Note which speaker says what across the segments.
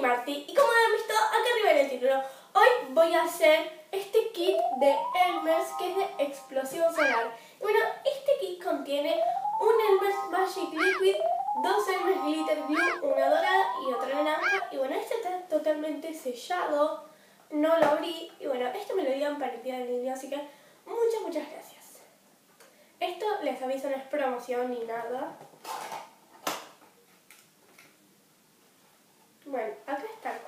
Speaker 1: Marti y como han visto acá arriba en el título, hoy voy a hacer este kit de Elmer's que es de explosión solar. Y bueno, este kit contiene un Elmer's Magic Liquid, dos Elmer's Glitter Glue, una dorada y otra naranja. Y bueno, este está totalmente sellado, no lo abrí. Y bueno, esto me lo dieron para el día del niño, así que muchas gracias. Esto les aviso, no es promoción ni nada. Bueno, acá están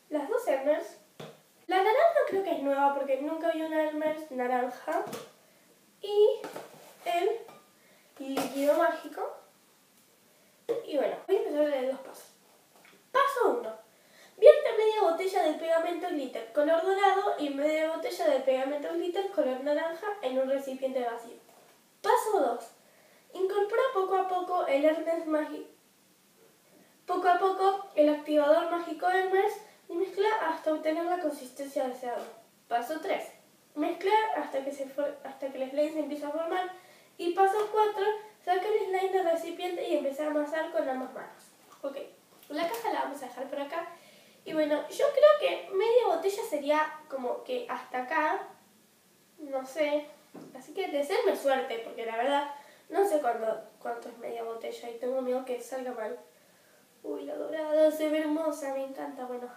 Speaker 1: las dos Elmer's. La naranja creo que es nueva porque nunca vi una Elmer's naranja. Y el líquido mágico. Y bueno, voy a empezar a leer los pasos. Paso 1. Vierte media botella de pegamento glitter color dorado y media botella de pegamento glitter color naranja en un recipiente vacío. Paso 2. Incorpora poco a poco el Elmer's mágico. Poco a poco el activador mágico Elmer's y mezcla hasta obtener la consistencia deseada. Paso 3. Mezcla hasta que el slime se empiece a formar. Y paso 4. Saca el slime del recipiente y empezar a amasar con ambas manos. Ok, la caja la vamos a dejar por acá. Y bueno, yo creo que media botella sería como que hasta acá. No sé. Así que deséenme suerte porque la verdad no sé cuánto es media botella y tengo miedo que salga mal. Uy, la dorada se ve hermosa, me encanta. Bueno,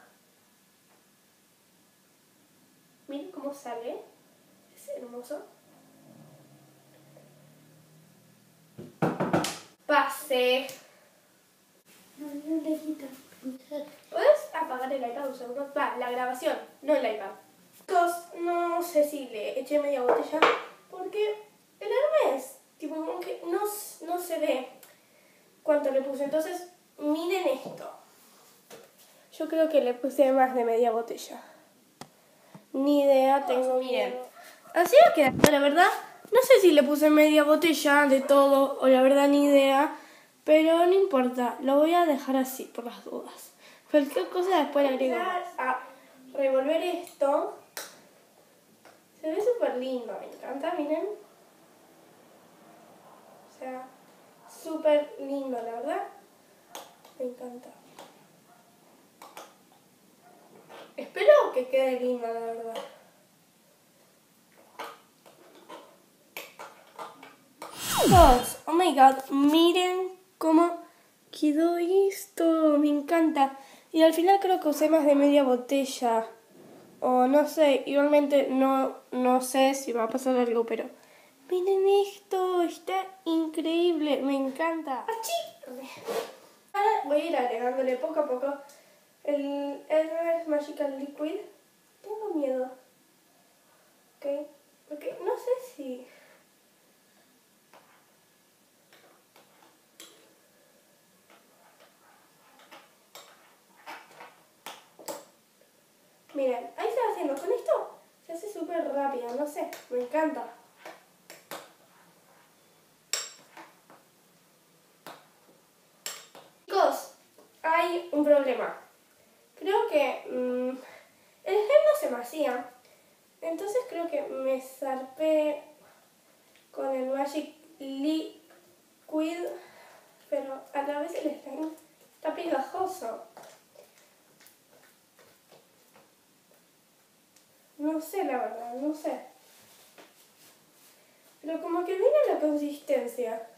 Speaker 1: miren cómo sale. Es hermoso. Pase. ¿Puedes apagar el iPad un segundo? Va, la grabación, no el iPad. Chicos, no sé si le eché media botella porque el Hermes, tipo, como que no se ve cuánto le puse. Entonces, miren esto. Yo creo que le puse más de media botella. Ni idea tengo, miren. Así va quedando, la verdad. No sé si le puse media botella de todo o la verdad ni idea. Pero no importa, lo voy a dejar así por las dudas. Cualquier cosa después le agrego a revolver esto. Se ve súper lindo, me encanta, miren. O sea, súper lindo, la verdad. Me encanta. Espero que quede lindo, la verdad. Chicos, oh my god, miren cómo quedó esto. Me encanta. Y al final creo que usé más de media botella. O no sé, igualmente no sé si va a pasar algo, pero miren esto, está increíble, me encanta. ¡Achí! Ahora voy a ir agregándole poco a poco el Elmer's Magical Liquid. Tengo miedo. ¿Ok? Porque no sé si... Miren, ahí se va haciendo. Con esto se hace súper rápido, no sé, me encanta. Chicos, hay un problema. Creo que el gel no se me hacía. Entonces creo que me zarpé con el Magic Liquid, pero a la vez el slime está pegajoso. No sé, la verdad, no sé. Pero como que miren la consistencia.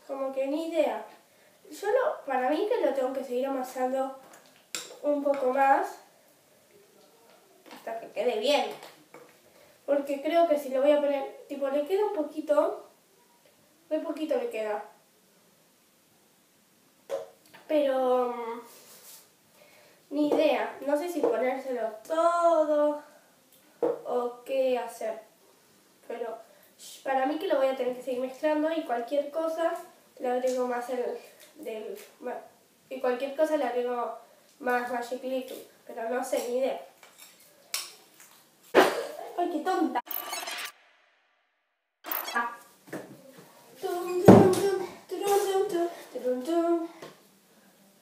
Speaker 1: Como que ni idea. Para mí que lo tengo que seguir amasando un poco más hasta que quede bien. Porque creo que si lo voy a poner, tipo, le queda un poquito, muy poquito le queda. Pero ni idea, no sé si ponérselo todo o qué hacer. Pero para mí que lo voy a tener que seguir mezclando y cualquier cosa le agrego más y cualquier cosa le agrego más Magic Liquid, pero no sé, ni idea. ¡Ay, qué tonta!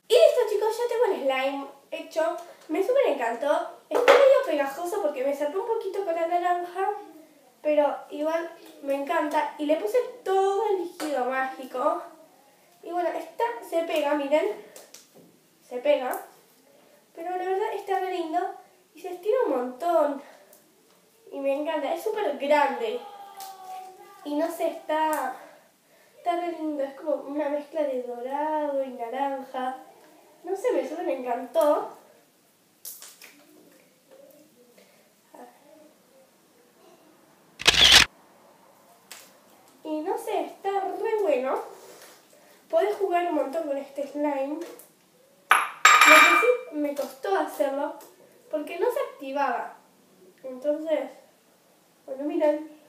Speaker 1: Y listo, chicos, ya tengo el slime hecho. Me súper encantó. Está medio pegajoso porque me salpé un poquito con la naranja, pero igual me encanta. Y le puse todo el líquido mágico. Y bueno, esta se pega, miren. se pega. Pero la verdad está re lindo y se estira un montón. Y me encanta, es súper grande. Y no sé, está re lindo, es como una mezcla de dorado y naranja. No sé, me súper encantó. Y no sé, está re bueno. Podés jugar un montón con este slime. Lo que sí me costó hacerlo porque no se activaba. Entonces, bueno, miren.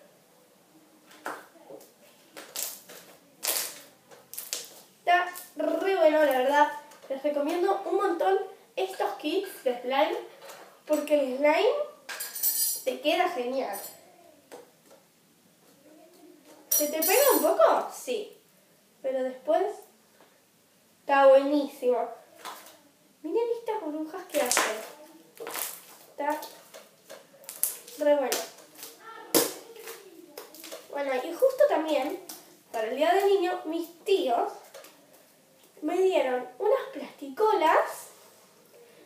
Speaker 1: Está re bueno, la verdad. Les recomiendo un montón estos kits de slime porque el slime te queda genial. ¿Se te pega un poco? Sí. Pero después está buenísimo. Miren estas burbujas que hacen. Está re bueno. Bueno, y justo también, para el día del niño, mis tíos me dieron unas plasticolas.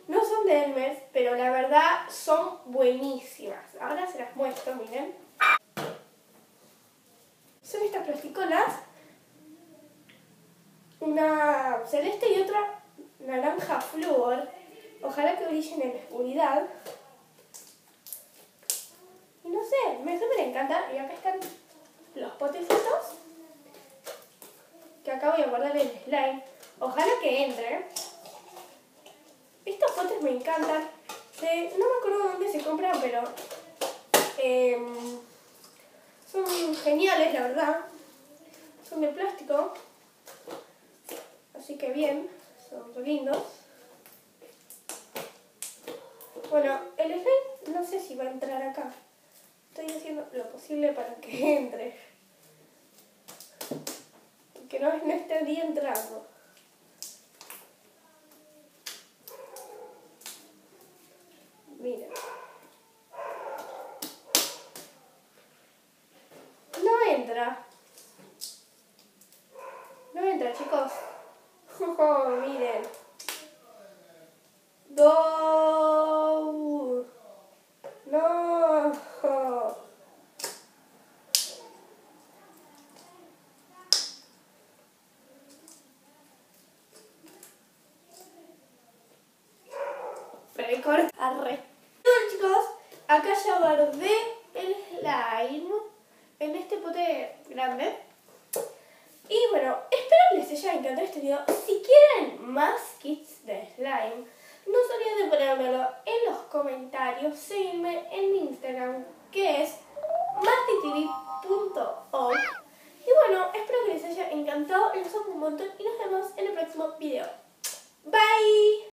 Speaker 1: No son de Elmer's, pero la verdad son buenísimas. Ahora se las muestro, miren. Son estas plasticolas. Una celeste y otra naranja flúor. Ojalá que brillen en la oscuridad. Y no sé, me súper encanta. Y acá están los potecitos. Que acá voy a guardar el slime. Ojalá que entre. Estos potes me encantan. No me acuerdo dónde se compran, pero son geniales, la verdad. Son de plástico. Así que bien, son muy lindos. Bueno, el slime no sé si va a entrar acá. Estoy haciendo lo posible para que entre. Que no estaría entrando. Mira. No entra. No entra, chicos. Oh, miren. No. Record. Arre. Bueno, chicos, acá ya guardé el slime en este pote grande. Y bueno, espero que les haya encantado este video. Si quieren más kits de slime, no se olviden de ponérmelo en los comentarios. Seguidme en mi Instagram, que es martitv.org. Y bueno, espero que les haya encantado. Los amo un montón y nos vemos en el próximo video.